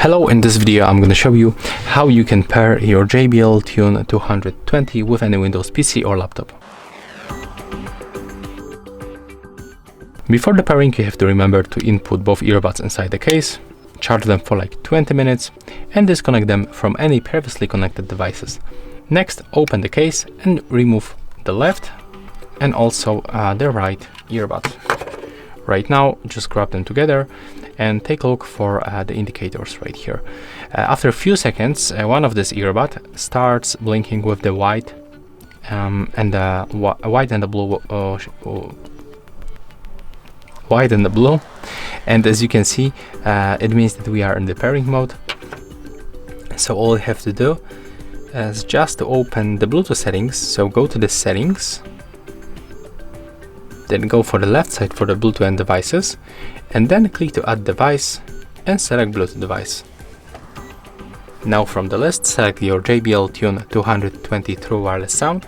Hello, in this video I'm going to show you how you can pair your JBL Tune 220 with any Windows PC or laptop. Before the pairing, you have to remember to input both earbuds inside the case, charge them for like 20 minutes and disconnect them from any previously connected devices. Next, open the case and remove the left and also the right earbuds. Right now, just grab them together and take a look for the indicators right here. After a few seconds, one of this earbud starts blinking with the white and the white and the blue, white and the blue. And as you can see, it means that we are in the pairing mode. So all you have to do is just to open the Bluetooth settings. So go to the settings. Then go for the left side for the Bluetooth and devices, and then click to add device and select Bluetooth device. Now from the list, select your JBL Tune 220 True Wireless Sound.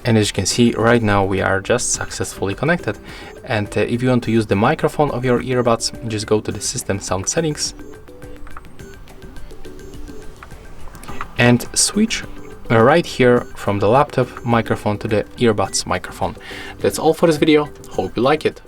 And as you can see, right now we are just successfully connected. And if you want to use the microphone of your earbuds, just go to the system sound settings and switch right here from the laptop microphone to the earbuds microphone. That's all for this video. Hope you like it.